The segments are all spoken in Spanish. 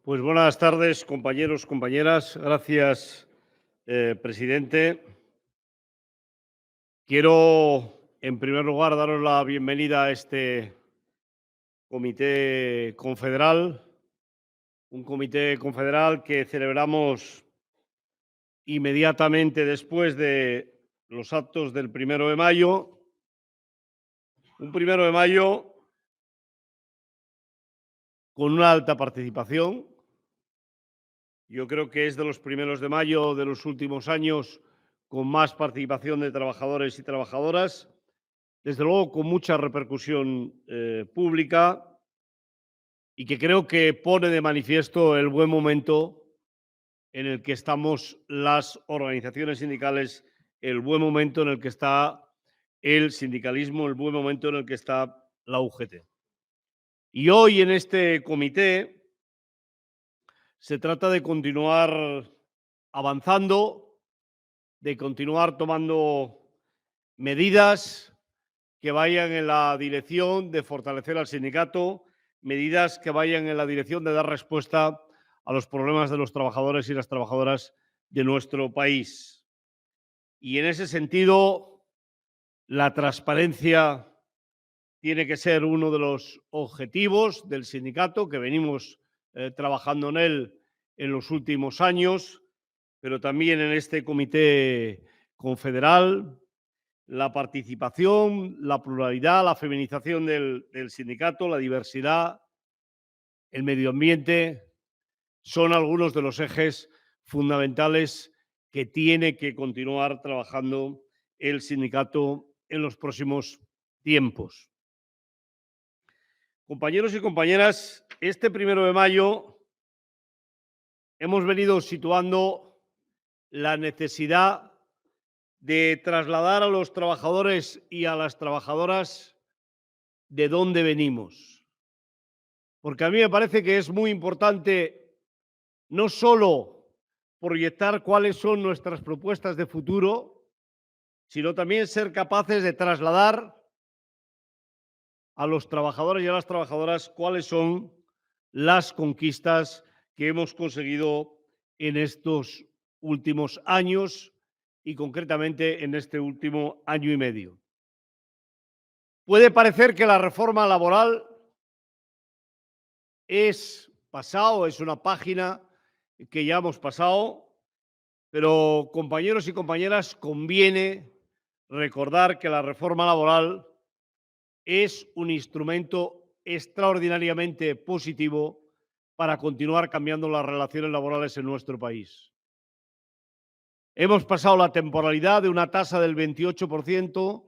Pues buenas tardes, compañeros, compañeras. Gracias, presidente. Quiero, en primer lugar, daros la bienvenida a este comité confederal, un comité confederal que celebramos inmediatamente después de los actos del 1 de mayo. Un 1 de mayo con una alta participación. Yo creo que es de los 1 de mayo de los últimos años con más participación de trabajadores y trabajadoras, desde luego con mucha repercusión pública, y que creo que pone de manifiesto el buen momento en el que estamos las organizaciones sindicales, el buen momento en el que está el sindicalismo, el buen momento en el que está la UGT. Y hoy en este comité se trata de continuar avanzando, de continuar tomando medidas que vayan en la dirección de fortalecer al sindicato, medidas que vayan en la dirección de dar respuesta a los problemas de los trabajadores y las trabajadoras de nuestro país. Y en ese sentido, la transparencia tiene que ser uno de los objetivos del sindicato, que venimos trabajando en él en los últimos años, pero también en este comité confederal. La participación, la pluralidad, la feminización del sindicato, la diversidad, el medio ambiente, son algunos de los ejes fundamentales que tiene que continuar trabajando el sindicato en los próximos tiempos. Compañeros y compañeras, este 1 de mayo hemos venido situando la necesidad de trasladar a los trabajadores y a las trabajadoras de dónde venimos. Porque a mí me parece que es muy importante no solo proyectar cuáles son nuestras propuestas de futuro, sino también ser capaces de trasladar a los trabajadores y a las trabajadoras cuáles son las conquistas que hemos conseguido en estos últimos años y concretamente en este último año y medio. Puede parecer que la reforma laboral es pasado, es una página que ya hemos pasado, pero compañeros y compañeras, conviene recordar que la reforma laboral es un instrumento extraordinariamente positivo para continuar cambiando las relaciones laborales en nuestro país. Hemos pasado la temporalidad de una tasa del 28%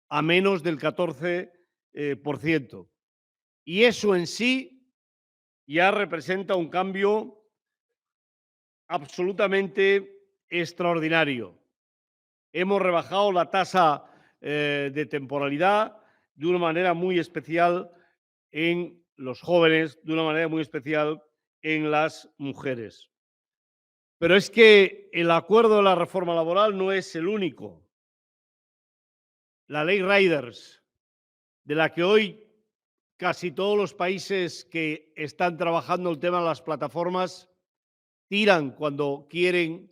a menos del 14%. Y eso en sí ya representa un cambio absolutamente extraordinario. Hemos rebajado la tasa de temporalidad de una manera muy especial en los jóvenes, de una manera muy especial en las mujeres. Pero es que el acuerdo de la reforma laboral no es el único. La ley Riders, de la que hoy casi todos los países que están trabajando el tema de las plataformas tiran cuando quieren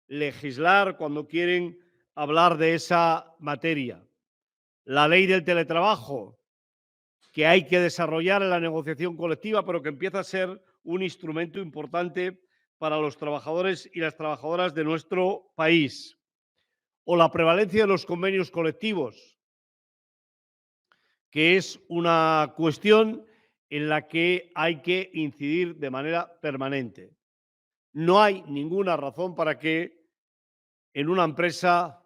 legislar, cuando quieren hablar de esa materia. La ley del teletrabajo, que hay que desarrollar en la negociación colectiva, pero que empieza a ser un instrumento importante para los trabajadores y las trabajadoras de nuestro país. O la prevalencia de los convenios colectivos, que es una cuestión en la que hay que incidir de manera permanente. No hay ninguna razón para que en una empresa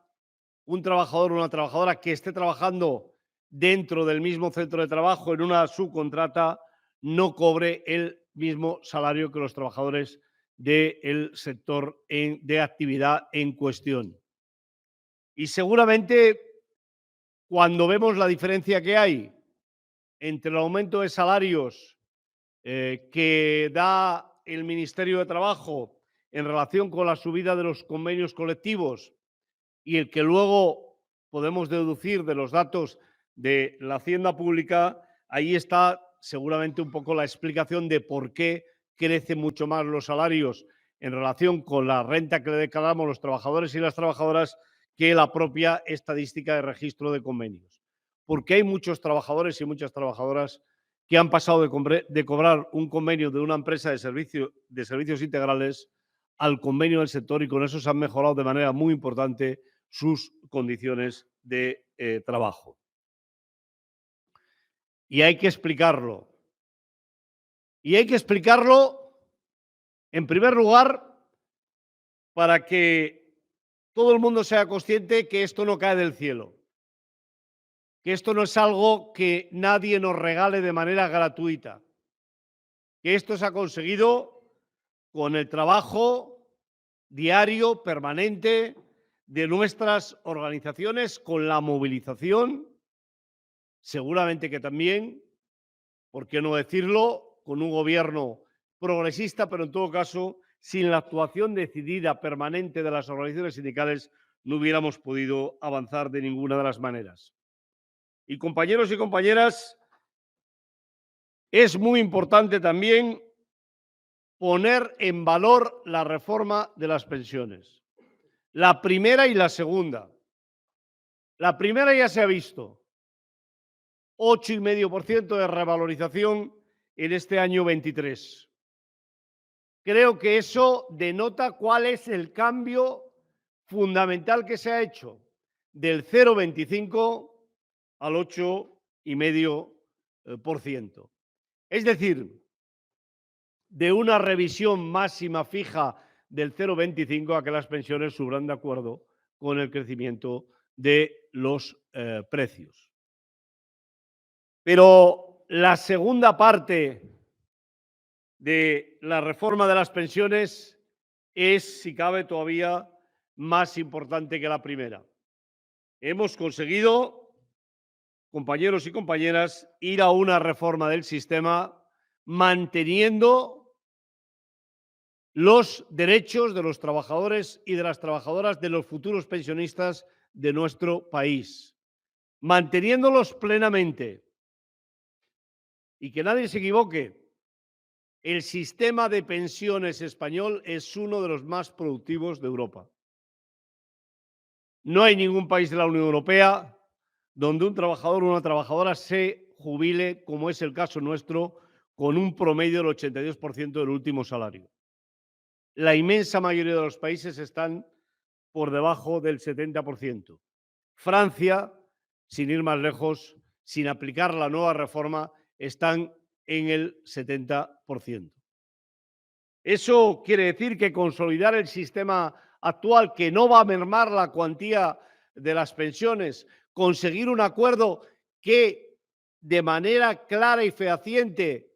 un trabajador o una trabajadora que esté trabajando dentro del mismo centro de trabajo en una subcontrata no cobre el mismo salario que los trabajadores del sector de actividad en cuestión. Y seguramente cuando vemos la diferencia que hay entre el aumento de salarios que da el Ministerio de Trabajo en relación con la subida de los convenios colectivos y el que luego podemos deducir de los datos de la Hacienda Pública, ahí está seguramente un poco la explicación de por qué crecen mucho más los salarios en relación con la renta que le declaramos los trabajadores y las trabajadoras que la propia estadística de registro de convenios. Porque hay muchos trabajadores y muchas trabajadoras que han pasado de cobrar un convenio de una empresa de servicios integrales al convenio del sector, y con eso se han mejorado de manera muy importante sus condiciones de trabajo. Y hay que explicarlo. Y hay que explicarlo, en primer lugar, para que todo el mundo sea consciente que esto no cae del cielo, que esto no es algo que nadie nos regale de manera gratuita, que esto se ha conseguido con el trabajo diario, permanente, de nuestras organizaciones, con la movilización, seguramente que también, ¿por qué no decirlo?, con un gobierno progresista, pero en todo caso, sin la actuación decidida, permanente de las organizaciones sindicales, no hubiéramos podido avanzar de ninguna de las maneras. Y compañeros y compañeras, es muy importante también poner en valor la reforma de las pensiones. La primera y la segunda. La primera ya se ha visto. 8,5% de revalorización en este año 23. Creo que eso denota cuál es el cambio fundamental que se ha hecho del 0,25 al 8,5%. Es decir, de una revisión máxima fija del 0,25 a que las pensiones suban de acuerdo con el crecimiento de los precios. Pero la segunda parte de la reforma de las pensiones es, si cabe, todavía más importante que la primera. Hemos conseguido, compañeros y compañeras, ir a una reforma del sistema manteniendo los derechos de los trabajadores y de las trabajadoras, de los futuros pensionistas de nuestro país, manteniéndolos plenamente. Y que nadie se equivoque, el sistema de pensiones español es uno de los más productivos de Europa. No hay ningún país de la Unión Europea donde un trabajador o una trabajadora se jubile, como es el caso nuestro, con un promedio del 82% del último salario. La inmensa mayoría de los países están por debajo del 70%. Francia, sin ir más lejos, sin aplicar la nueva reforma, están en el 70%. Eso quiere decir que consolidar el sistema actual, que no va a mermar la cuantía de las pensiones, conseguir un acuerdo que de manera clara y fehaciente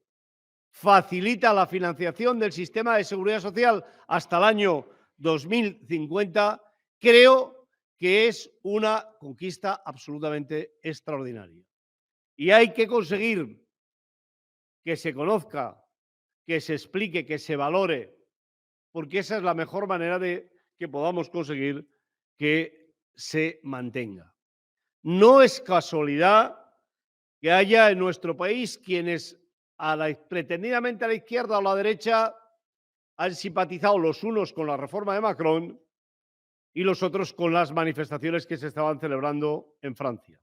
facilita la financiación del sistema de seguridad social hasta el año 2050, creo que es una conquista absolutamente extraordinaria. Y hay que conseguir que se conozca, que se explique, que se valore, porque esa es la mejor manera de que podamos conseguir que se mantenga. No es casualidad que haya en nuestro país quienes pretendidamente a la izquierda o a la derecha han simpatizado los unos con la reforma de Macron y los otros con las manifestaciones que se estaban celebrando en Francia.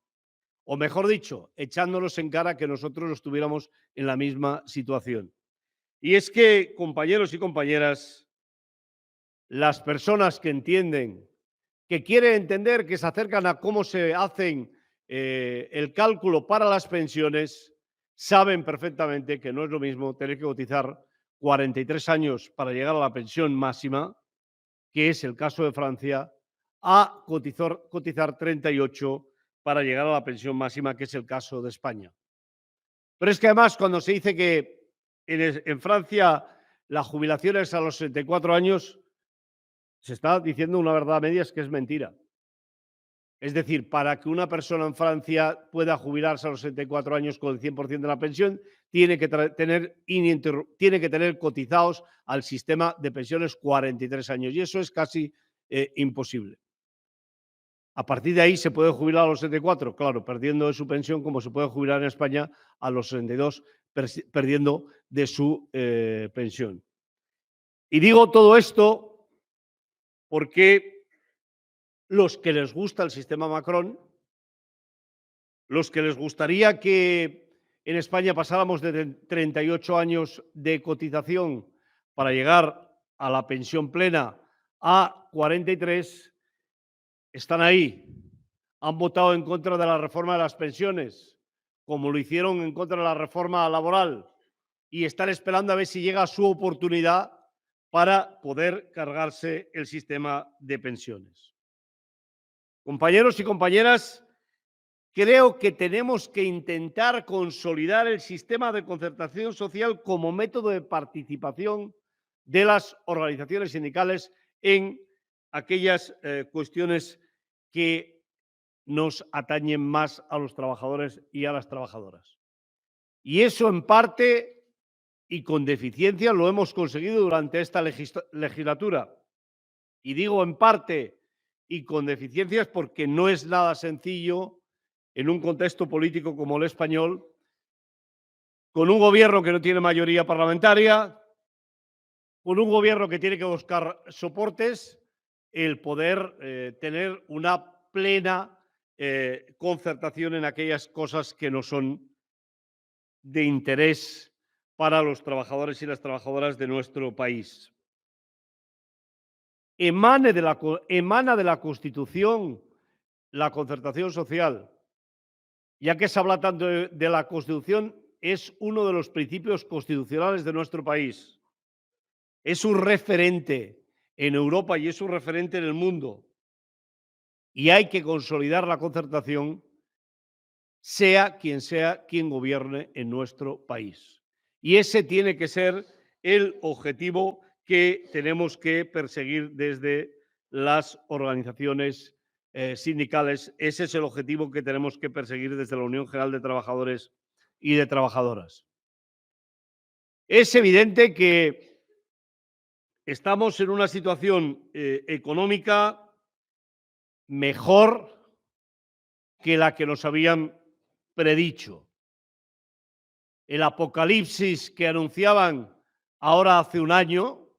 O mejor dicho, echándonos en cara que nosotros estuviéramos en la misma situación. Y es que, compañeros y compañeras, las personas que entienden, que quieren entender, que se acercan a cómo se hacen el cálculo para las pensiones, saben perfectamente que no es lo mismo tener que cotizar 43 años para llegar a la pensión máxima, que es el caso de Francia, a cotizar 38 para llegar a la pensión máxima, que es el caso de España. Pero es que además, cuando se dice que en Francia la jubilación es a los 64 años, se está diciendo una verdad a medias que es mentira. Es decir, para que una persona en Francia pueda jubilarse a los 64 años con el 100% de la pensión, tiene que tener cotizados al sistema de pensiones 43 años. Y eso es casi imposible. A partir de ahí se puede jubilar a los 64, claro, perdiendo de su pensión, como se puede jubilar en España a los 62, perdiendo de su pensión. Y digo todo esto porque los que les gusta el sistema Macron, los que les gustaría que en España pasáramos de 38 años de cotización para llegar a la pensión plena a 43, están ahí. Han votado en contra de la reforma de las pensiones, como lo hicieron en contra de la reforma laboral, y están esperando a ver si llega su oportunidad para poder cargarse el sistema de pensiones. Compañeros y compañeras, creo que tenemos que intentar consolidar el sistema de concertación social como método de participación de las organizaciones sindicales en aquellas cuestiones que nos atañen más a los trabajadores y a las trabajadoras. Y eso en parte y con deficiencias lo hemos conseguido durante esta legislatura. Y digo en parte y con deficiencias porque no es nada sencillo en un contexto político como el español, con un gobierno que no tiene mayoría parlamentaria, con un gobierno que tiene que buscar soportes, el poder tener una plena concertación en aquellas cosas que no son de interés para los trabajadores y las trabajadoras de nuestro país. Emana de la Constitución la concertación social. Ya que se habla tanto de la Constitución, es uno de los principios constitucionales de nuestro país. Es un referente en Europa y es un referente en el mundo. Y hay que consolidar la concertación, sea quien gobierne en nuestro país. Y ese tiene que ser el objetivo que tenemos que perseguir desde las organizaciones sindicales. Ese es el objetivo que tenemos que perseguir desde la Unión General de Trabajadores y de Trabajadoras. Es evidente que estamos en una situación económica mejor que la que nos habían predicho. El apocalipsis que anunciaban ahora hace un año,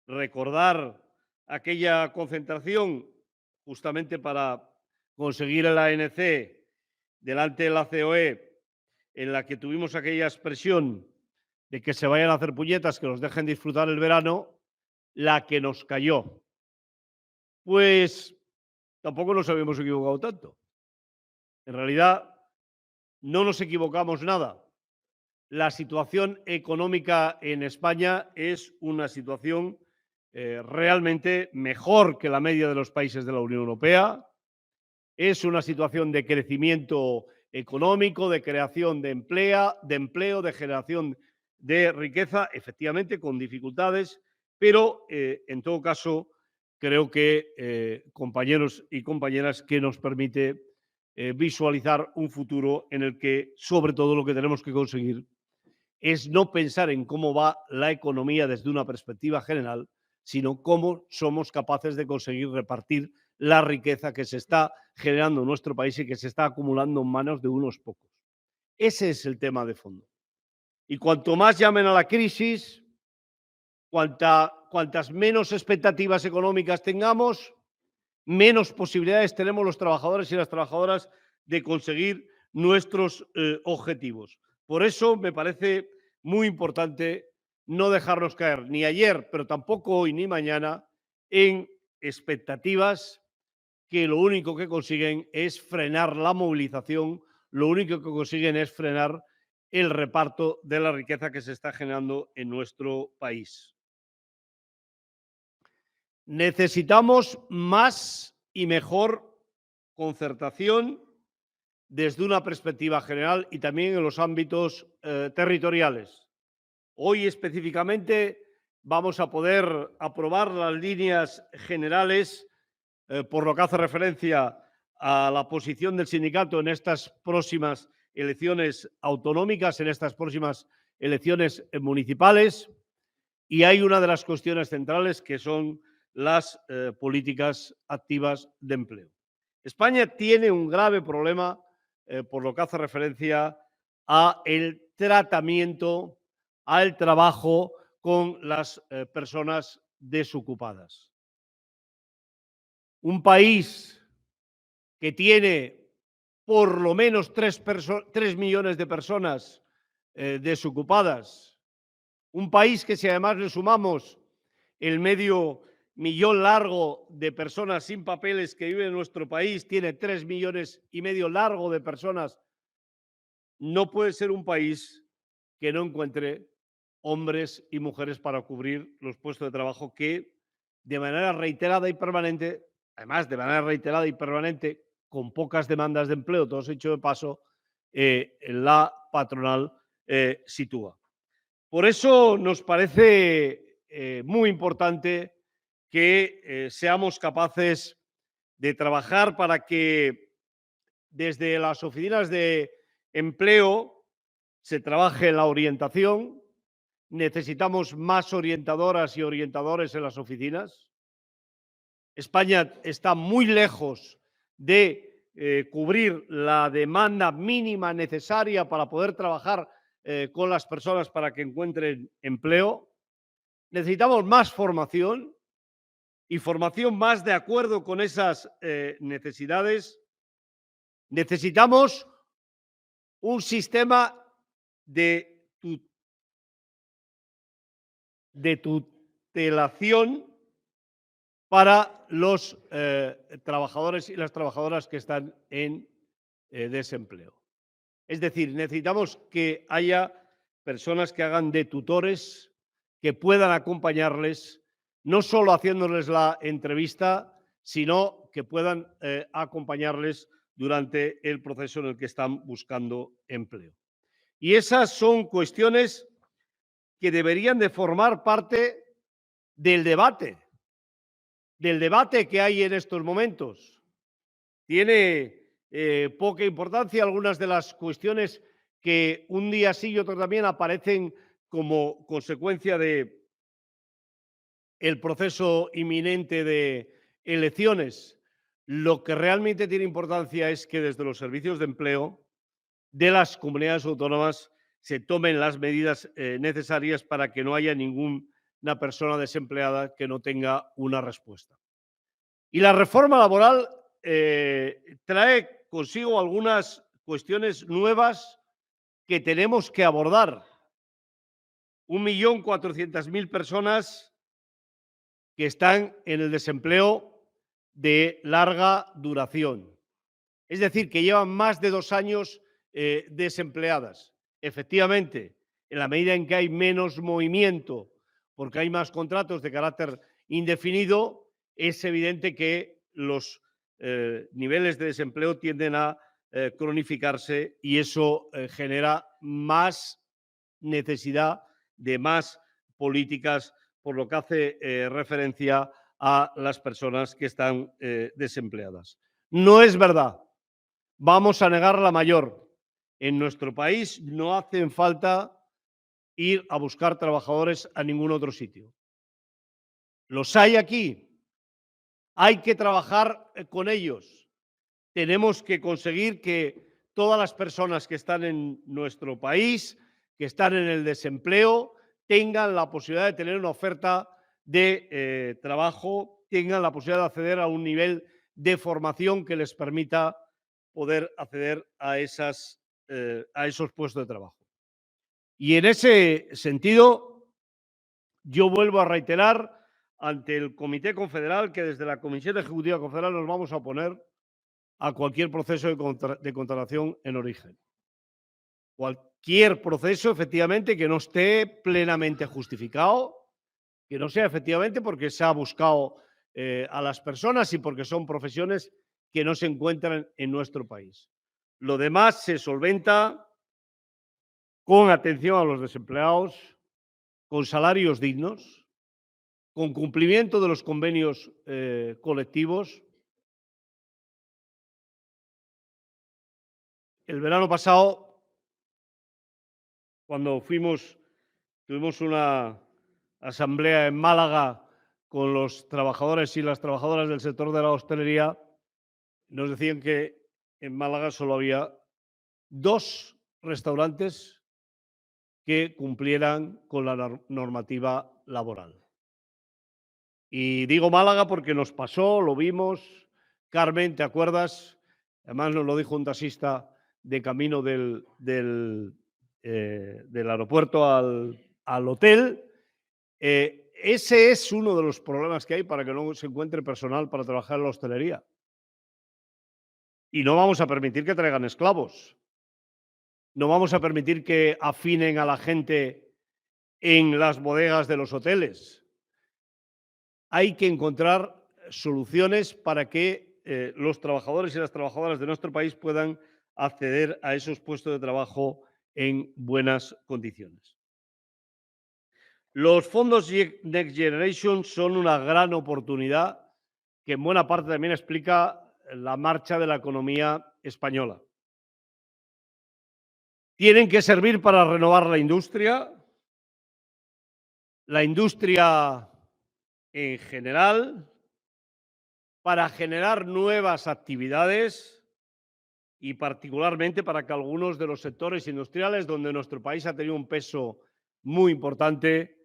recordar aquella concentración justamente para conseguir el ANC delante de la COE, en la que tuvimos aquella expresión de que se vayan a hacer puñetas, que nos dejen disfrutar el verano, la que nos cayó. Pues tampoco nos habíamos equivocado tanto. En realidad, no nos equivocamos nada. La situación económica en España es una situación realmente mejor que la media de los países de la Unión Europea. Es una situación de crecimiento económico, de creación de empleo, de generación de riqueza, efectivamente con dificultades, pero en todo caso creo que, compañeros y compañeras, que nos permite visualizar un futuro en el que, sobre todo, lo que tenemos que conseguir es no pensar en cómo va la economía desde una perspectiva general, sino cómo somos capaces de conseguir repartir la riqueza que se está generando en nuestro país y que se está acumulando en manos de unos pocos. Ese es el tema de fondo. Y cuanto más llamen a la crisis, cuantas menos expectativas económicas tengamos, menos posibilidades tenemos los trabajadores y las trabajadoras de conseguir nuestros objetivos. Por eso me parece muy importante no dejarnos caer ni ayer, pero tampoco hoy ni mañana, en expectativas que lo único que consiguen es frenar la movilización, lo único que consiguen es frenar el reparto de la riqueza que se está generando en nuestro país. Necesitamos más y mejor concertación desde una perspectiva general y también en los ámbitos territoriales. Hoy específicamente vamos a poder aprobar las líneas generales por lo que hace referencia a la posición del sindicato en estas próximas elecciones autonómicas, en estas próximas elecciones municipales. Y hay una de las cuestiones centrales que son las políticas activas de empleo. España tiene un grave problema por lo que hace referencia a el tratamiento al trabajo con las personas desocupadas. Un país que tiene por lo menos 3 millones de personas desocupadas, un país que si además le sumamos el medio millón largo de personas sin papeles que viven en nuestro país, tiene 3,5 millones largo de personas, no puede ser un país que no encuentre hombres y mujeres para cubrir los puestos de trabajo que de manera reiterada y permanente, además de manera reiterada y permanente, con pocas demandas de empleo, todo se dicho de paso, la patronal sitúa. Por eso nos parece muy importante que seamos capaces de trabajar para que desde las oficinas de empleo se trabaje en la orientación. Necesitamos más orientadoras y orientadores en las oficinas. España está muy lejos de cubrir la demanda mínima necesaria para poder trabajar con las personas para que encuentren empleo. Necesitamos más formación y formación más de acuerdo con esas necesidades. Necesitamos un sistema de tutelación para los trabajadores y las trabajadoras que están en desempleo. Es decir, necesitamos que haya personas que hagan de tutores, que puedan acompañarles, no solo haciéndoles la entrevista, sino que puedan acompañarles durante el proceso en el que están buscando empleo. Y esas son cuestiones que deberían de formar parte del debate que hay en estos momentos. Tiene poca importancia algunas de las cuestiones que un día sí y otro también aparecen como consecuencia de el proceso inminente de elecciones. Lo que realmente tiene importancia es que desde los servicios de empleo de las comunidades autónomas se tomen las medidas necesarias para que no haya ninguna persona desempleada que no tenga una respuesta. Y la reforma laboral trae consigo algunas cuestiones nuevas que tenemos que abordar. 1.400.000 personas que están en el desempleo de larga duración. Es decir, que llevan más de 2 años desempleadas. Efectivamente, en la medida en que hay menos movimiento, porque hay más contratos de carácter indefinido, es evidente que los niveles de desempleo tienden a cronificarse y eso genera más necesidad de más políticas, por lo que hace referencia a las personas que están desempleadas. No es verdad. Vamos a negar la mayor. En nuestro país no hacen falta ir a buscar trabajadores a ningún otro sitio. Los hay aquí. Hay que trabajar con ellos. Tenemos que conseguir que todas las personas que están en nuestro país, que están en el desempleo, tengan la posibilidad de tener una oferta de trabajo, tengan la posibilidad de acceder a un nivel de formación que les permita poder acceder a esos puestos de trabajo. Y en ese sentido, yo vuelvo a reiterar ante el Comité Confederal que desde la Comisión Ejecutiva Confederal nos vamos a oponer a cualquier proceso de contratación en origen. Cualquier proceso, efectivamente, que no esté plenamente justificado, que no sea efectivamente porque se ha buscado a las personas y porque son profesiones que no se encuentran en nuestro país. Lo demás se solventa con atención a los desempleados, con salarios dignos, con cumplimiento de los convenios colectivos. El verano pasado, cuando tuvimos una asamblea en Málaga con los trabajadores y las trabajadoras del sector de la hostelería, nos decían que en Málaga solo había 2 restaurantes que cumplieran con la normativa laboral. Y digo Málaga porque nos pasó, lo vimos. Carmen, ¿te acuerdas? Además nos lo dijo un taxista de camino del aeropuerto al hotel. Ese es uno de los problemas que hay para que no se encuentre personal para trabajar en la hostelería. Y no vamos a permitir que traigan esclavos. No vamos a permitir que afinen a la gente en las bodegas de los hoteles. Hay que encontrar soluciones para que los trabajadores y las trabajadoras de nuestro país puedan acceder a esos puestos de trabajo en buenas condiciones. Los fondos Next Generation son una gran oportunidad que en buena parte también explica la marcha de la economía española. Tienen que servir para renovar la industria en general, para generar nuevas actividades y particularmente para que algunos de los sectores industriales donde nuestro país ha tenido un peso muy importante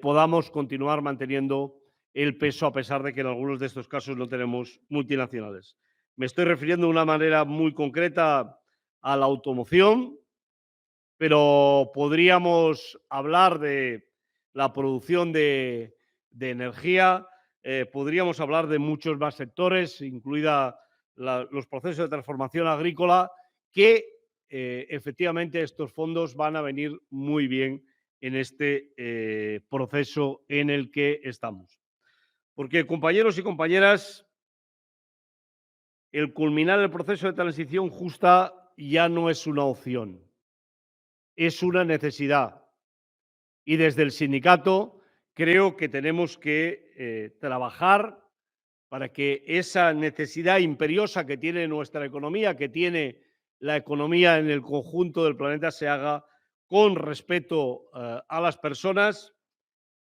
podamos continuar manteniendo el peso a pesar de que en algunos de estos casos no tenemos multinacionales. Me estoy refiriendo de una manera muy concreta a la automoción, pero podríamos hablar de la producción de energía, podríamos hablar de muchos más sectores, incluida los procesos de transformación agrícola, que efectivamente estos fondos van a venir muy bien en este proceso en el que estamos. Porque, compañeros y compañeras, el culminar el proceso de transición justa ya no es una opción, es una necesidad. Y desde el sindicato creo que tenemos que trabajar para que esa necesidad imperiosa que tiene nuestra economía, que tiene la economía en el conjunto del planeta, se haga con respeto a las personas,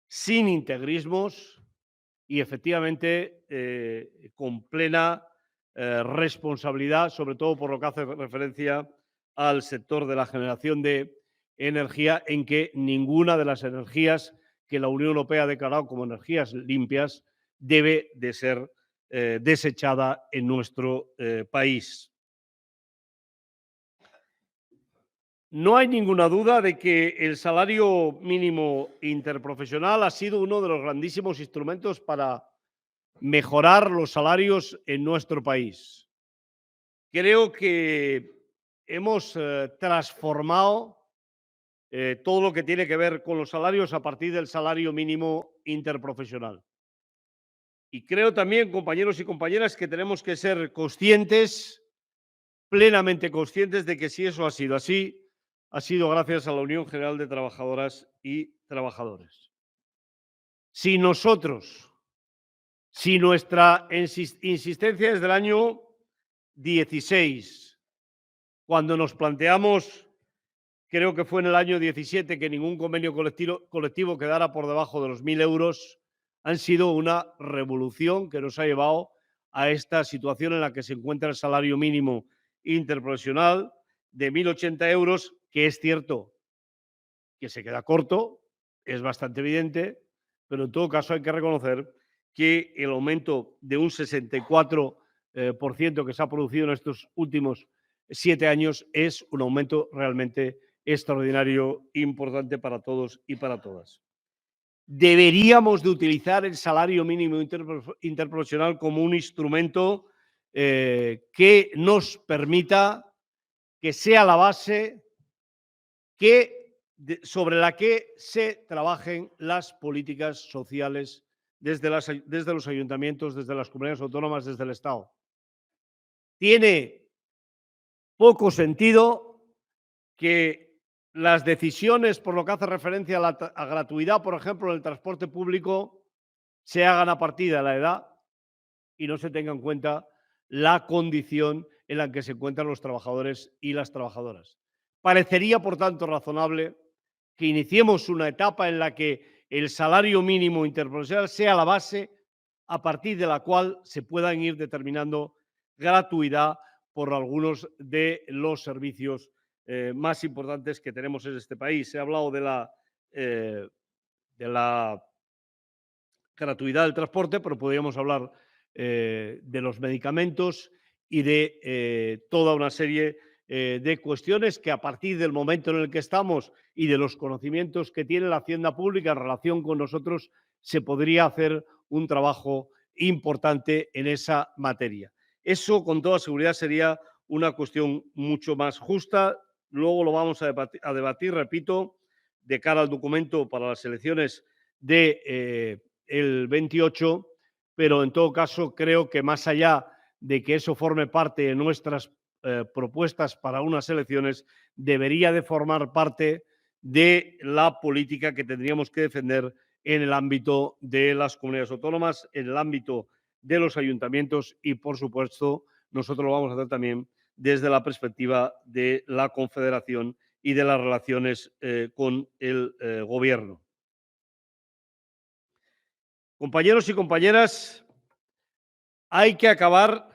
sin integrismos y efectivamente con plena responsabilidad, sobre todo por lo que hace referencia al sector de la generación de energía, en que ninguna de las energías que la Unión Europea ha declarado como energías limpias debe de ser desechada en nuestro país. No hay ninguna duda de que el salario mínimo interprofesional ha sido uno de los grandísimos instrumentos para mejorar los salarios en nuestro país. Creo que hemos transformado todo lo que tiene que ver con los salarios a partir del salario mínimo interprofesional. Y creo también, compañeros y compañeras, que tenemos que ser conscientes, plenamente conscientes de que si eso ha sido así, ha sido gracias a la Unión General de Trabajadoras y Trabajadores. Si nosotros, si nuestra insistencia desde el año 16, cuando nos planteamos, creo que fue en el año 17, que ningún convenio colectivo quedara por debajo de los 1.000 euros, han sido una revolución que nos ha llevado a esta situación en la que se encuentra el salario mínimo interprofesional de 1.080 euros, que es cierto que se queda corto, es bastante evidente, pero en todo caso hay que reconocer que el aumento de un 64% que se ha producido en estos últimos 7 años es un aumento realmente extraordinario, importante para todos y para todas. Deberíamos de utilizar el salario mínimo interprofesional como un instrumento que nos permita que sea la base sobre la que se trabajen las políticas sociales desde los ayuntamientos, desde las comunidades autónomas, desde el Estado. Tiene poco sentido que las decisiones por lo que hace referencia a gratuidad, por ejemplo, en el transporte público, se hagan a partir de la edad y no se tenga en cuenta la condición en la que se encuentran los trabajadores y las trabajadoras. Parecería, por tanto, razonable que iniciemos una etapa en la que el salario mínimo interprofesional sea la base a partir de la cual se puedan ir determinando gratuidad por algunos de los servicios más importantes que tenemos en este país. He hablado de la gratuidad del transporte, pero podríamos hablar de los medicamentos y de toda una serie de cuestiones que a partir del momento en el que estamos y de los conocimientos que tiene la Hacienda Pública en relación con nosotros, se podría hacer un trabajo importante en esa materia. Eso, con toda seguridad, sería una cuestión mucho más justa. Luego lo vamos a debatir, repito, de cara al documento para las elecciones de el 28, pero en todo caso creo que más allá de que eso forme parte de nuestras propuestas para unas elecciones, debería de formar parte de la política que tendríamos que defender en el ámbito de las comunidades autónomas, en el ámbito de los ayuntamientos y, por supuesto, nosotros lo vamos a hacer también desde la perspectiva de la Confederación y de las relaciones con el Gobierno. Compañeros y compañeras, hay que acabar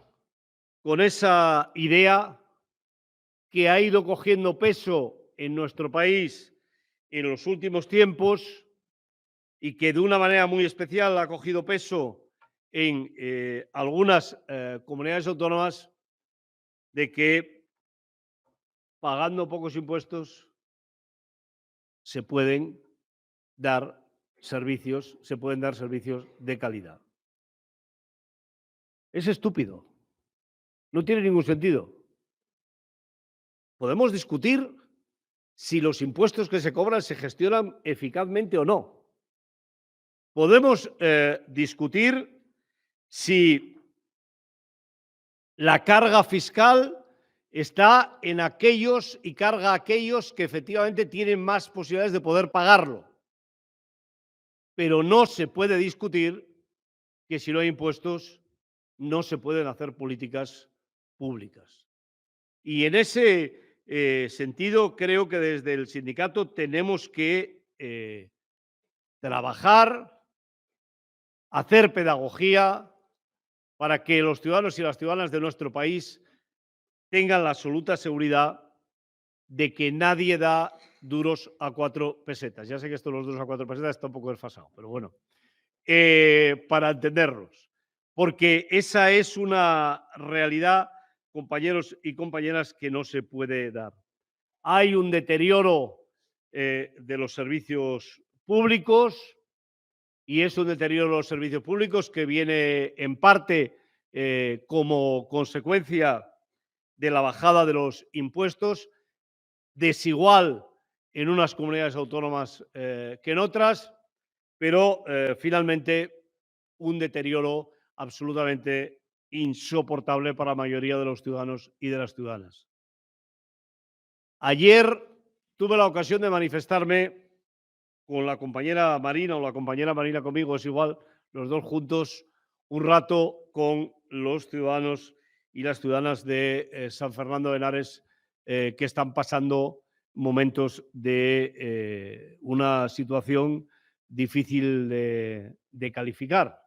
con esa idea que ha ido cogiendo peso en nuestro país en los últimos tiempos y que de una manera muy especial ha cogido peso en algunas comunidades autónomas, de que pagando pocos impuestos se pueden dar servicios de calidad. Es estúpido. No tiene ningún sentido. Podemos discutir si los impuestos que se cobran se gestionan eficazmente o no. Podemos discutir si la carga fiscal está en aquellos y carga a aquellos que efectivamente tienen más posibilidades de poder pagarlo. Pero no se puede discutir que si no hay impuestos no se pueden hacer políticas públicas. Y en ese sentido creo que desde el sindicato tenemos que trabajar, hacer pedagogía para que los ciudadanos y las ciudadanas de nuestro país tengan la absoluta seguridad de que nadie da duros a 4 pesetas. Ya sé que esto de los duros a 4 pesetas está un poco desfasado, pero bueno, para entenderlos. Porque esa es una realidad, compañeros y compañeras, que no se puede dar. Hay un deterioro de los servicios públicos, y es un deterioro de los servicios públicos que viene en parte como consecuencia de la bajada de los impuestos, desigual en unas comunidades autónomas que en otras, pero finalmente un deterioro absolutamente insoportable para la mayoría de los ciudadanos y de las ciudadanas. Ayer tuve la ocasión de manifestarme con la compañera Marina, o la compañera Marina conmigo, es igual, los dos juntos, un rato con los ciudadanos y las ciudadanas de San Fernando de Henares que están pasando momentos de una situación difícil de calificar.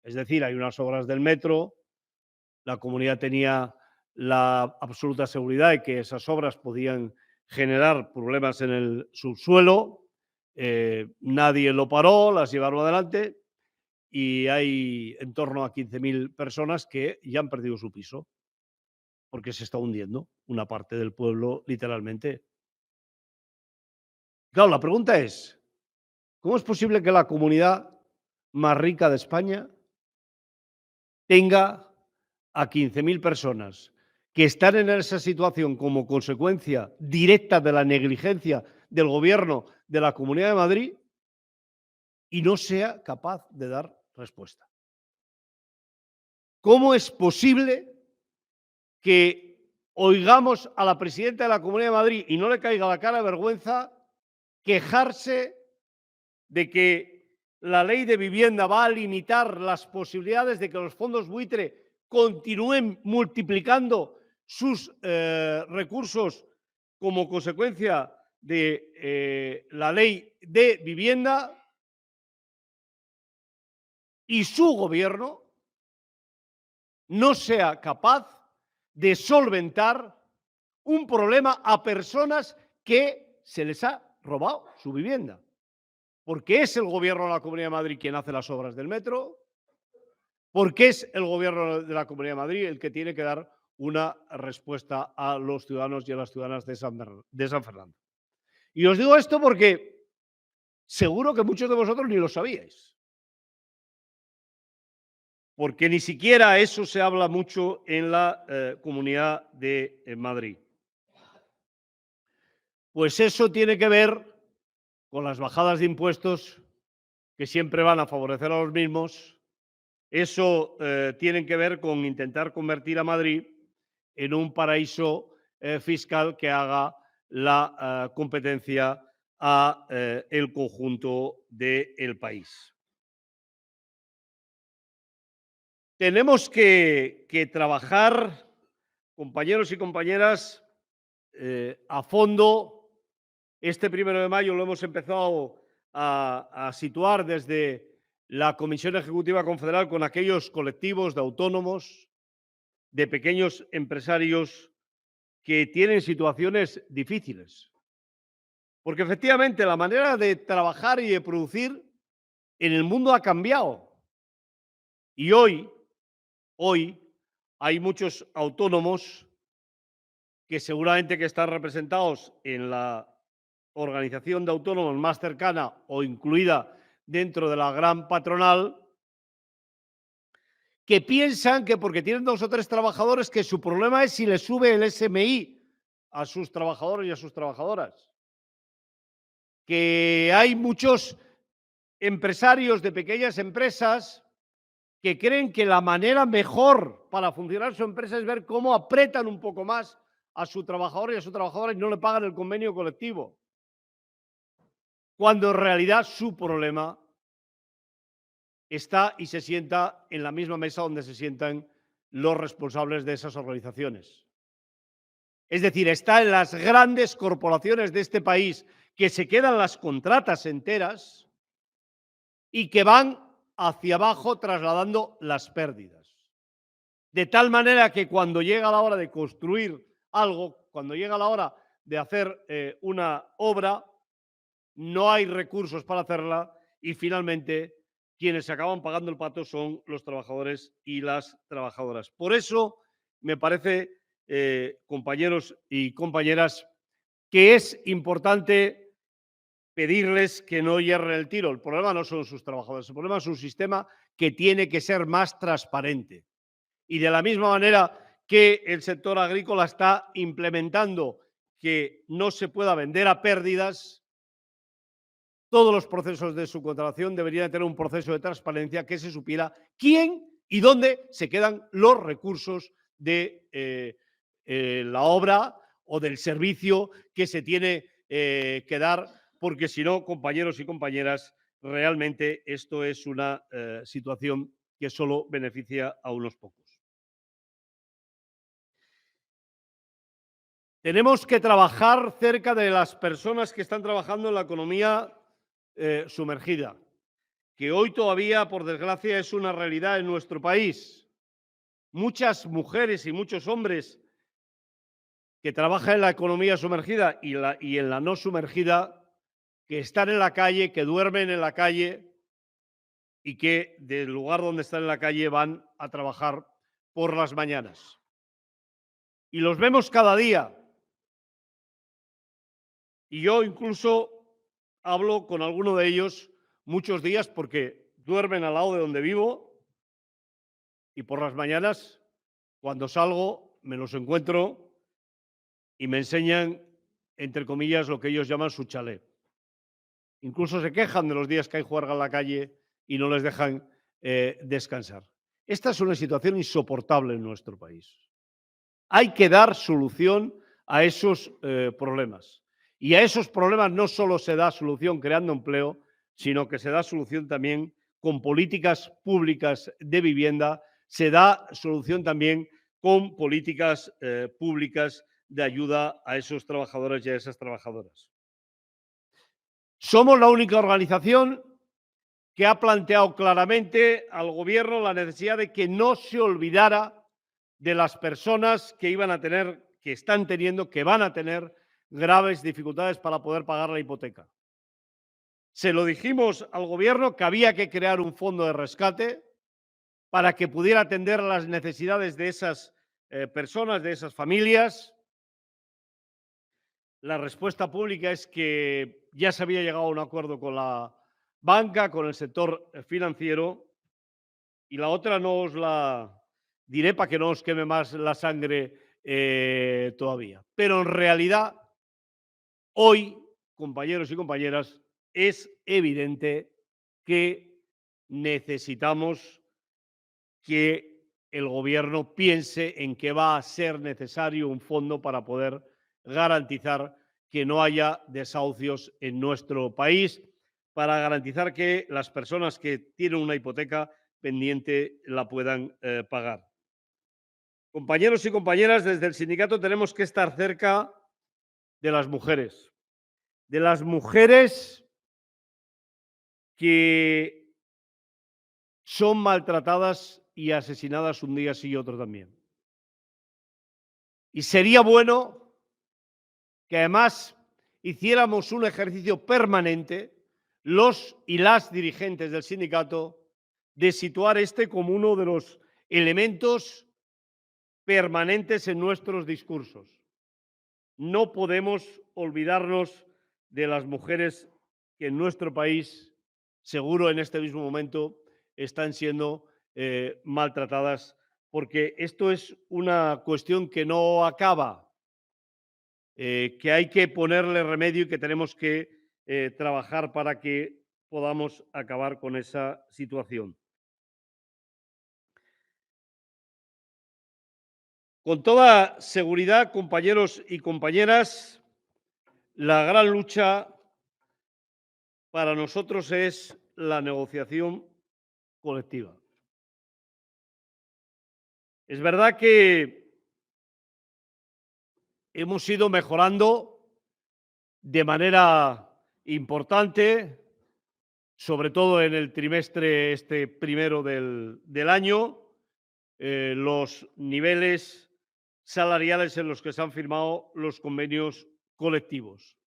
Es decir, hay unas obras del metro, la comunidad tenía la absoluta seguridad de que esas obras podían generar problemas en el subsuelo, nadie lo paró, las llevaron adelante y hay en torno a 15.000 personas que ya han perdido su piso porque se está hundiendo una parte del pueblo literalmente. Claro, la pregunta es, ¿cómo es posible que la comunidad más rica de España tenga a 15.000 personas que están en esa situación como consecuencia directa de la negligencia del Gobierno de la Comunidad de Madrid y no sea capaz de dar respuesta? ¿Cómo es posible que oigamos a la presidenta de la Comunidad de Madrid y no le caiga la cara de vergüenza quejarse de que la ley de vivienda va a limitar las posibilidades de que los fondos buitre continúen multiplicando sus recursos como consecuencia de la ley de vivienda, y su gobierno no sea capaz de solventar un problema a personas que se les ha robado su vivienda. Porque es el Gobierno de la Comunidad de Madrid quien hace las obras del metro, porque es el Gobierno de la Comunidad de Madrid el que tiene que dar una respuesta a los ciudadanos y a las ciudadanas de San Fernando. Y os digo esto porque seguro que muchos de vosotros ni lo sabíais. Porque ni siquiera eso se habla mucho en la Comunidad de Madrid. Pues eso tiene que ver con las bajadas de impuestos que siempre van a favorecer a los mismos. Eso tiene que ver con intentar convertir a Madrid en un paraíso fiscal que haga la competencia a el conjunto del país. Tenemos que trabajar, compañeros y compañeras, a fondo. Este 1 de mayo lo hemos empezado a situar desde la Comisión Ejecutiva Confederal con aquellos colectivos de autónomos, de pequeños empresarios que tienen situaciones difíciles. Porque efectivamente la manera de trabajar y de producir en el mundo ha cambiado. Y hoy hay muchos autónomos que seguramente que están representados en la organización de autónomos más cercana o incluida dentro de la gran patronal, que piensan que porque tienen 2 o 3 trabajadores que su problema es si les sube el SMI a sus trabajadores y a sus trabajadoras. Que hay muchos empresarios de pequeñas empresas que creen que la manera mejor para funcionar su empresa es ver cómo apretan un poco más a su trabajador y a su trabajadora y no le pagan el convenio colectivo. Cuando en realidad su problema está y se sienta en la misma mesa donde se sientan los responsables de esas organizaciones. Es decir, está en las grandes corporaciones de este país que se quedan las contratas enteras y que van hacia abajo trasladando las pérdidas. De tal manera que cuando llega la hora de construir algo, cuando llega la hora de hacer una obra, no hay recursos para hacerla y finalmente quienes acaban pagando el pato son los trabajadores y las trabajadoras. Por eso me parece, compañeros y compañeras, que es importante pedirles que no hierren el tiro. El problema no son sus trabajadores, el problema es un sistema que tiene que ser más transparente. Y de la misma manera que el sector agrícola está implementando que no se pueda vender a pérdidas, todos los procesos de subcontratación deberían tener un proceso de transparencia, que se supiera quién y dónde se quedan los recursos de la obra o del servicio que se tiene que dar, porque si no, compañeros y compañeras, realmente esto es una situación que solo beneficia a unos pocos. Tenemos que trabajar cerca de las personas que están trabajando en la economía sumergida, que hoy todavía, por desgracia, es una realidad en nuestro país. Muchas mujeres y muchos hombres que trabajan en la economía sumergida y en la no sumergida, que están en la calle, que duermen en la calle y que del lugar donde están en la calle van a trabajar por las mañanas. Y los vemos cada día. Y yo incluso hablo con alguno de ellos muchos días porque duermen al lado de donde vivo y por las mañanas, cuando salgo, me los encuentro y me enseñan, entre comillas, lo que ellos llaman su chalet. Incluso se quejan de los días que hay juerga en la calle y no les dejan descansar. Esta es una situación insoportable en nuestro país. Hay que dar solución a esos problemas. Y a esos problemas no solo se da solución creando empleo, sino que se da solución también con políticas públicas de vivienda, se da solución también con políticas públicas de ayuda a esos trabajadores y a esas trabajadoras. Somos la única organización que ha planteado claramente al Gobierno la necesidad de que no se olvidara de las personas que iban a tener que están teniendo, que van a tener graves dificultades para poder pagar la hipoteca. Se lo dijimos al Gobierno que había que crear un fondo de rescate para que pudiera atender las necesidades de esas personas, de esas familias. La respuesta pública es que ya se había llegado a un acuerdo con la banca, con el sector financiero, y la otra no os la diré para que no os queme más la sangre todavía. Pero en realidad, hoy, compañeros y compañeras, es evidente que necesitamos que el Gobierno piense en que va a ser necesario un fondo para poder garantizar que no haya desahucios en nuestro país, para garantizar que las personas que tienen una hipoteca pendiente la puedan pagar. Compañeros y compañeras, desde el sindicato tenemos que estar cerca de las mujeres que son maltratadas y asesinadas un día sí y otro también. Y sería bueno que además hiciéramos un ejercicio permanente, los y las dirigentes del sindicato, de situar este como uno de los elementos permanentes en nuestros discursos. No podemos olvidarnos de las mujeres que en nuestro país, seguro en este mismo momento, están siendo maltratadas, porque esto es una cuestión que no acaba, que hay que ponerle remedio y que tenemos que trabajar para que podamos acabar con esa situación. Con toda seguridad, compañeros y compañeras, la gran lucha para nosotros es la negociación colectiva. Es verdad que hemos ido mejorando de manera importante, sobre todo en el trimestre primero del año, los niveles salariales en los que se han firmado los convenios colectivos.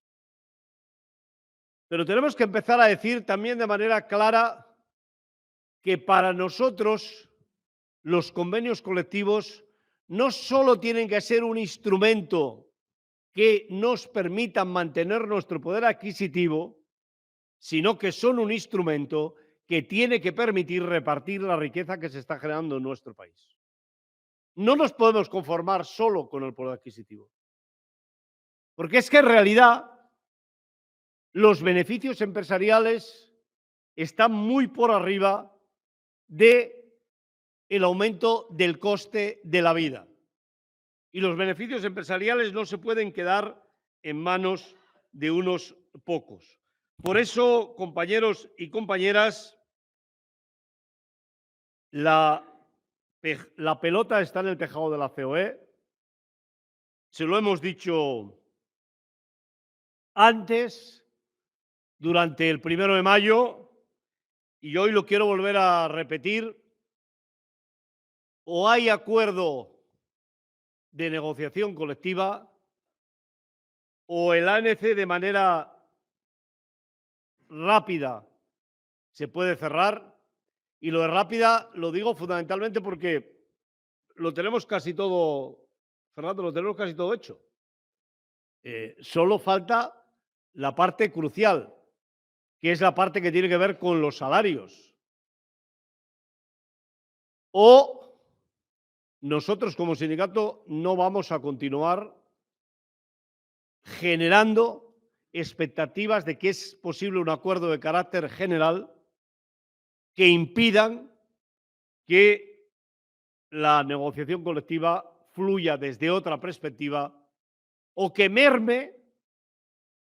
Pero tenemos que empezar a decir también de manera clara que para nosotros los convenios colectivos no solo tienen que ser un instrumento que nos permitan mantener nuestro poder adquisitivo, sino que son un instrumento que tiene que permitir repartir la riqueza que se está generando en nuestro país. No nos podemos conformar solo con el poder adquisitivo, porque es que en realidad los beneficios empresariales están muy por arriba del aumento del coste de la vida. Y los beneficios empresariales no se pueden quedar en manos de unos pocos. Por eso, compañeros y compañeras, la pelota está en el tejado de la COE. Se lo hemos dicho antes, durante el 1 de mayo, y hoy lo quiero volver a repetir. O hay acuerdo de negociación colectiva, o el ANC de manera rápida se puede cerrar. Y lo de rápida lo digo fundamentalmente porque lo tenemos casi todo, Fernando, lo tenemos casi todo hecho. Solo falta la parte crucial, que es la parte que tiene que ver con los salarios. O nosotros como sindicato no vamos a continuar generando expectativas de que es posible un acuerdo de carácter general que impidan que la negociación colectiva fluya desde otra perspectiva o que merme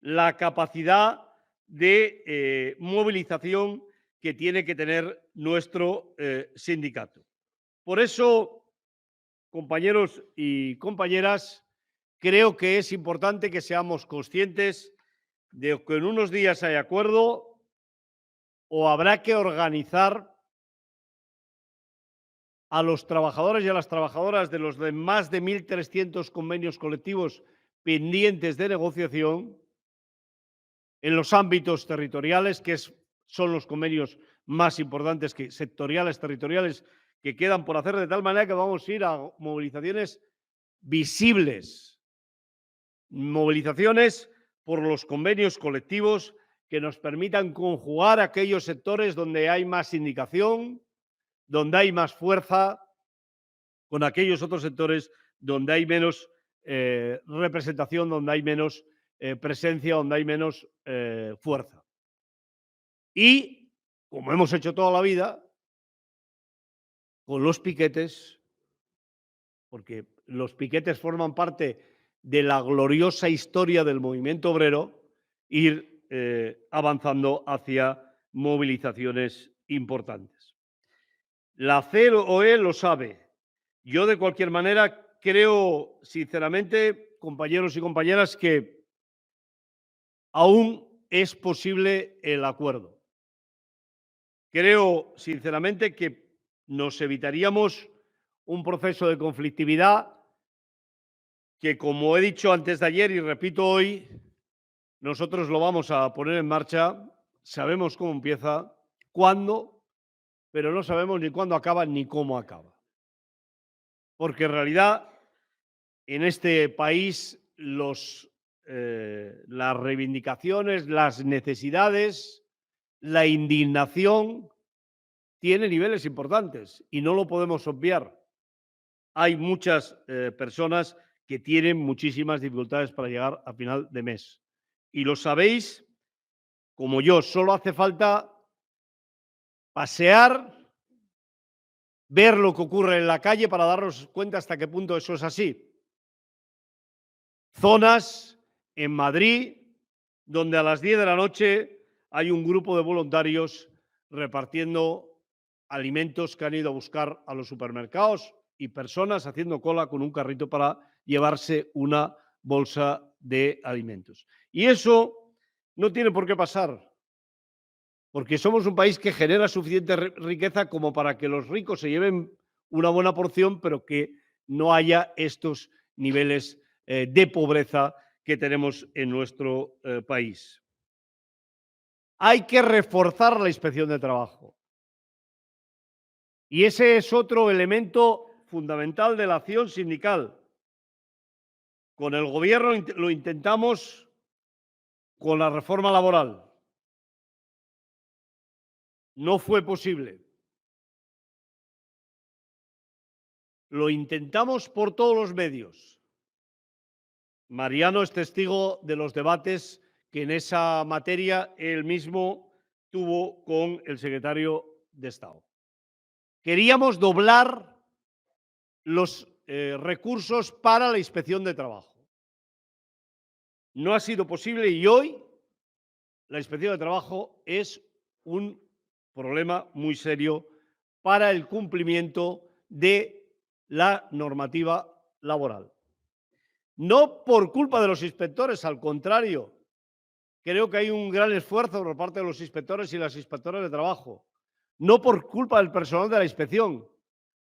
la capacidad de movilización que tiene que tener nuestro sindicato. Por eso, compañeros y compañeras, creo que es importante que seamos conscientes de que en unos días hay acuerdo o habrá que organizar a los trabajadores y a las trabajadoras de los más de 1.300 convenios colectivos pendientes de negociación en los ámbitos territoriales, son los convenios más importantes sectoriales, territoriales, que quedan por hacer, de tal manera que vamos a ir a movilizaciones visibles, movilizaciones por los convenios colectivos que nos permitan conjugar aquellos sectores donde hay más indicación, donde hay más fuerza, con aquellos otros sectores donde hay menos representación, donde hay menos presencia, donde hay menos fuerza. Y, como hemos hecho toda la vida, con los piquetes, porque los piquetes forman parte de la gloriosa historia del movimiento obrero, ir avanzando hacia movilizaciones importantes. La COE lo sabe. Yo, de cualquier manera, creo sinceramente, compañeros y compañeras, que aún es posible el acuerdo. Creo sinceramente que nos evitaríamos un proceso de conflictividad que, como he dicho antes de ayer y repito hoy, nosotros lo vamos a poner en marcha. Sabemos cómo empieza, cuándo, pero no sabemos ni cuándo acaba ni cómo acaba. Porque en realidad, en este país, las reivindicaciones, las necesidades, la indignación tiene niveles importantes y no lo podemos obviar. Hay muchas personas que tienen muchísimas dificultades para llegar a final de mes. Y lo sabéis como yo, solo hace falta pasear, ver lo que ocurre en la calle para darnos cuenta hasta qué punto eso es así. Zonas en Madrid donde a las 10 de la noche hay un grupo de voluntarios repartiendo alimentos que han ido a buscar a los supermercados y personas haciendo cola con un carrito para llevarse una bolsa de alimentos. Y eso no tiene por qué pasar, porque somos un país que genera suficiente riqueza como para que los ricos se lleven una buena porción, pero que no haya estos niveles de pobreza que tenemos en nuestro país. Hay que reforzar la inspección de trabajo. Y ese es otro elemento fundamental de la acción sindical. Con el Gobierno lo intentamos con la reforma laboral. No fue posible. Lo intentamos por todos los medios. Mariano es testigo de los debates que en esa materia él mismo tuvo con el secretario de Estado. Queríamos doblar los recursos para la inspección de trabajo. No ha sido posible y hoy la inspección de trabajo es un problema muy serio para el cumplimiento de la normativa laboral. No por culpa de los inspectores, al contrario, creo que hay un gran esfuerzo por parte de los inspectores y las inspectoras de trabajo. No por culpa del personal de la inspección,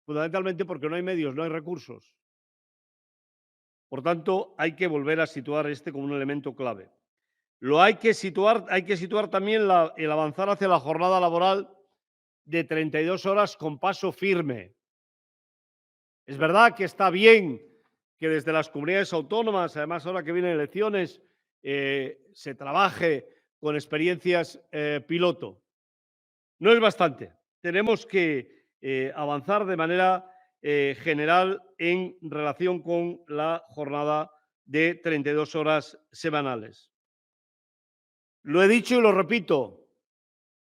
fundamentalmente porque no hay medios, no hay recursos. Por tanto, hay que volver a situar como un elemento clave. Hay que situar también el avanzar hacia la jornada laboral de 32 horas con paso firme. Es verdad que está bien que desde las comunidades autónomas, además ahora que vienen elecciones, se trabaje con experiencias piloto. No es bastante. Tenemos que avanzar de manera general en relación con la jornada de 32 horas semanales. Lo he dicho y lo repito,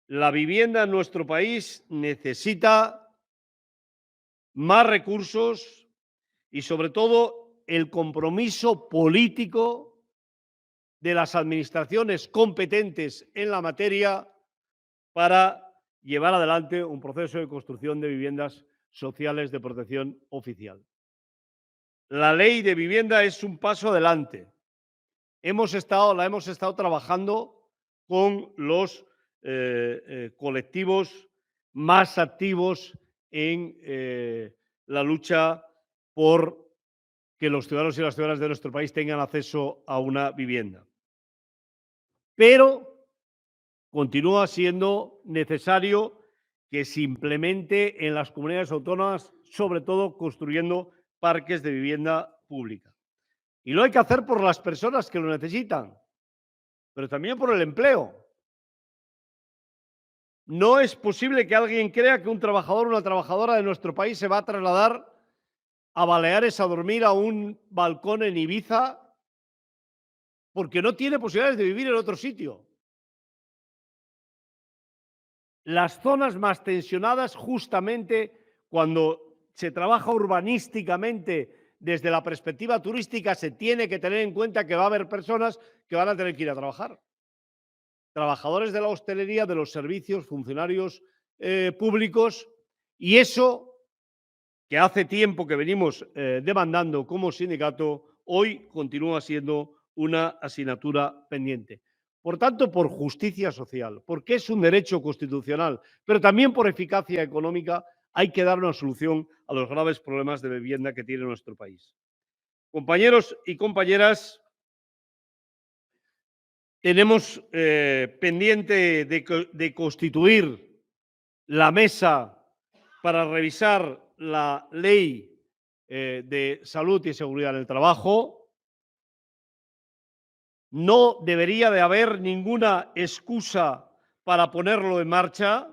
la vivienda en nuestro país necesita más recursos y, sobre todo, el compromiso político de las administraciones competentes en la materia para llevar adelante un proceso de construcción de viviendas sociales de protección oficial. La ley de vivienda es un paso adelante. La hemos estado trabajando con los colectivos más activos en la lucha por que los ciudadanos y las ciudadanas de nuestro país tengan acceso a una vivienda. Pero continúa siendo necesario que se implemente en las comunidades autónomas, sobre todo construyendo parques de vivienda pública. Y lo hay que hacer por las personas que lo necesitan, pero también por el empleo. No es posible que alguien crea que un trabajador o una trabajadora de nuestro país se va a trasladar a Baleares a dormir a un balcón en Ibiza porque no tiene posibilidades de vivir en otro sitio. Las zonas más tensionadas, justamente cuando se trabaja urbanísticamente desde la perspectiva turística, se tiene que tener en cuenta que va a haber personas que van a tener que ir a trabajar. Trabajadores de la hostelería, de los servicios, funcionarios públicos, y eso que hace tiempo que venimos demandando como sindicato, hoy continúa siendo una asignatura pendiente. Por tanto, por justicia social, porque es un derecho constitucional, pero también por eficacia económica, hay que dar una solución a los graves problemas de vivienda que tiene nuestro país. Compañeros y compañeras, tenemos pendiente de constituir la mesa para revisar la ley de salud y seguridad en el trabajo. No debería de haber ninguna excusa para ponerlo en marcha.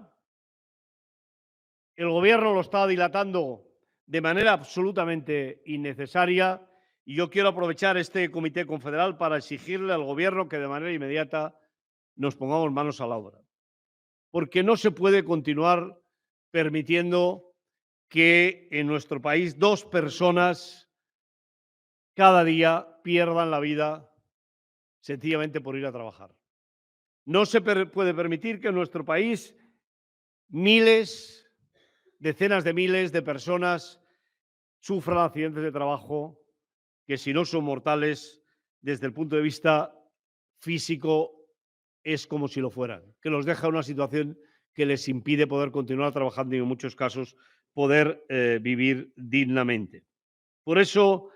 El Gobierno lo está dilatando de manera absolutamente innecesaria y yo quiero aprovechar este Comité Confederal para exigirle al Gobierno que de manera inmediata nos pongamos manos a la obra. Porque no se puede continuar permitiendo que en nuestro país 2 personas cada día pierdan la vida sencillamente por ir a trabajar. No se puede permitir que en nuestro país miles, decenas de miles de personas sufran accidentes de trabajo que, si no son mortales, desde el punto de vista físico es como si lo fueran, que los deja en una situación que les impide poder continuar trabajando y en muchos casos poder vivir dignamente. Por eso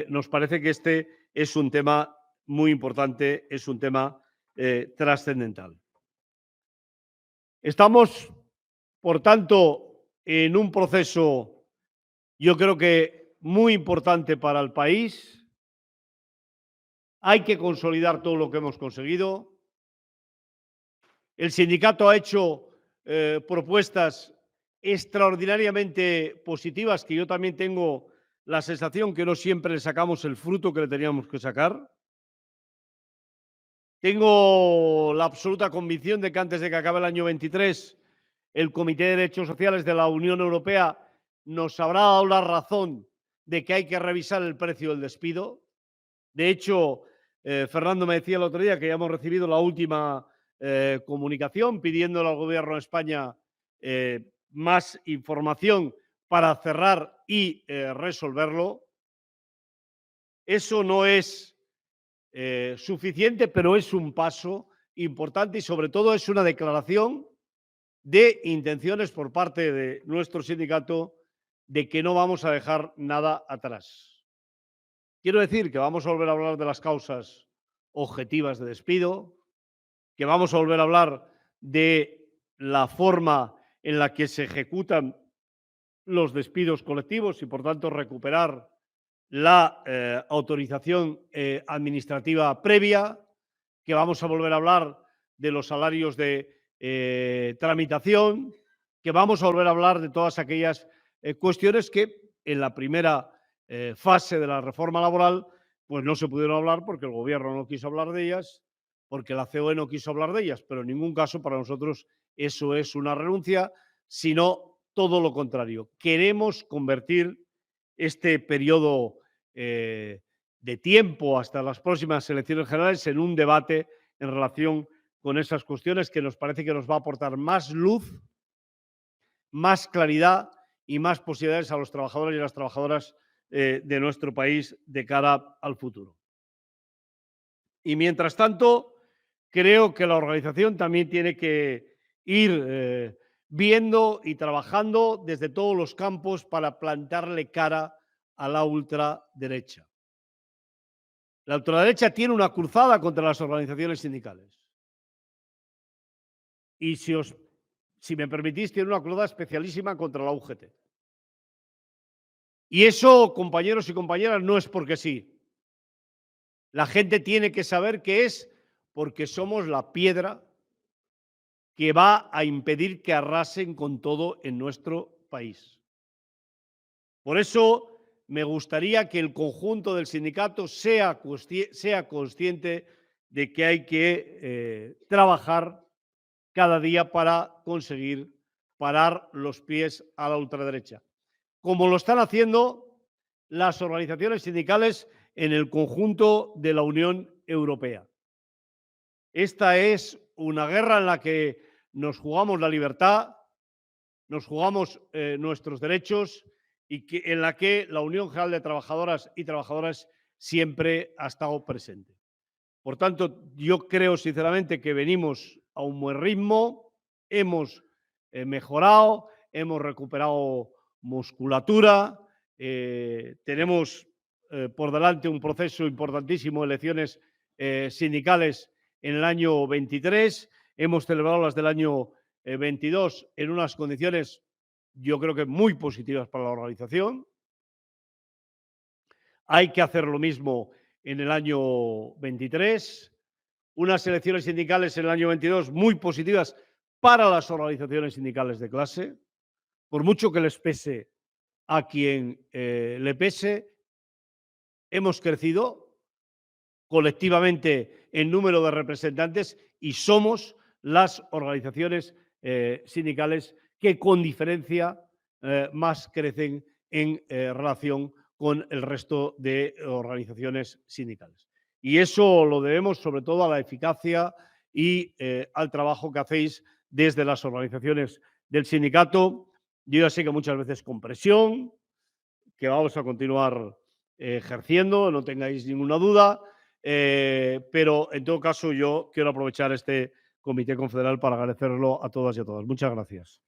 nos parece que este es un tema muy importante, es un tema trascendental. Estamos, por tanto, en un proceso, yo creo que muy importante para el país. Hay que consolidar todo lo que hemos conseguido. El sindicato ha hecho propuestas extraordinariamente positivas que yo también tengo la sensación que no siempre le sacamos el fruto que le teníamos que sacar. Tengo la absoluta convicción de que antes de que acabe el año 23, el Comité de Derechos Sociales de la Unión Europea nos habrá dado la razón de que hay que revisar el precio del despido. De hecho, Fernando me decía el otro día que ya hemos recibido la última comunicación pidiéndole al Gobierno de España más información para cerrar y resolverlo. Eso no es suficiente, pero es un paso importante y sobre todo es una declaración de intenciones por parte de nuestro sindicato de que no vamos a dejar nada atrás. Quiero decir que vamos a volver a hablar de las causas objetivas de despido, que vamos a volver a hablar de la forma en la que se ejecutan los despidos colectivos y, por tanto, recuperar la autorización administrativa previa, que vamos a volver a hablar de los salarios de tramitación, que vamos a volver a hablar de todas aquellas cuestiones que en la primera fase de la reforma laboral pues no se pudieron hablar porque el Gobierno no quiso hablar de ellas, porque la COE no quiso hablar de ellas, pero en ningún caso para nosotros eso es una renuncia, sino todo lo contrario. Queremos convertir este periodo de tiempo hasta las próximas elecciones generales en un debate en relación con esas cuestiones que nos parece que nos va a aportar más luz, más claridad y más posibilidades a los trabajadores y a las trabajadoras de nuestro país de cara al futuro. Y mientras tanto, creo que la organización también tiene que ir viendo y trabajando desde todos los campos para plantarle cara a la ultraderecha. La ultraderecha tiene una cruzada contra las organizaciones sindicales. Y si me permitís, tiene una cruzada especialísima contra la UGT. Y eso, compañeros y compañeras, no es porque sí. La gente tiene que saber que es porque somos la piedra que va a impedir que arrasen con todo en nuestro país. Por eso me gustaría que el conjunto del sindicato sea consciente de que hay que trabajar cada día para conseguir parar los pies a la ultraderecha, como lo están haciendo las organizaciones sindicales en el conjunto de la Unión Europea. Esta es una guerra en la que nos jugamos la libertad, nos jugamos nuestros derechos y en la que la Unión General de Trabajadoras y Trabajadores siempre ha estado presente. Por tanto, yo creo sinceramente que venimos a un buen ritmo, hemos mejorado, hemos recuperado musculatura, tenemos por delante un proceso importantísimo de elecciones sindicales en el año 23, hemos celebrado las del año 22 en unas condiciones, yo creo que muy positivas para la organización. Hay que hacer lo mismo en el año 23, unas elecciones sindicales en el año 22 muy positivas para las organizaciones sindicales de clase, por mucho que les pese a quien le pese, hemos crecido colectivamente en número de representantes y somos las organizaciones sindicales que con diferencia más crecen en relación con el resto de organizaciones sindicales. Y eso lo debemos sobre todo a la eficacia y al trabajo que hacéis desde las organizaciones del sindicato. Yo ya sé que muchas veces con presión, que vamos a continuar ejerciendo, no tengáis ninguna duda, pero en todo caso yo quiero aprovechar este Comité Confederal para agradecerlo a todas y a todos. Muchas gracias.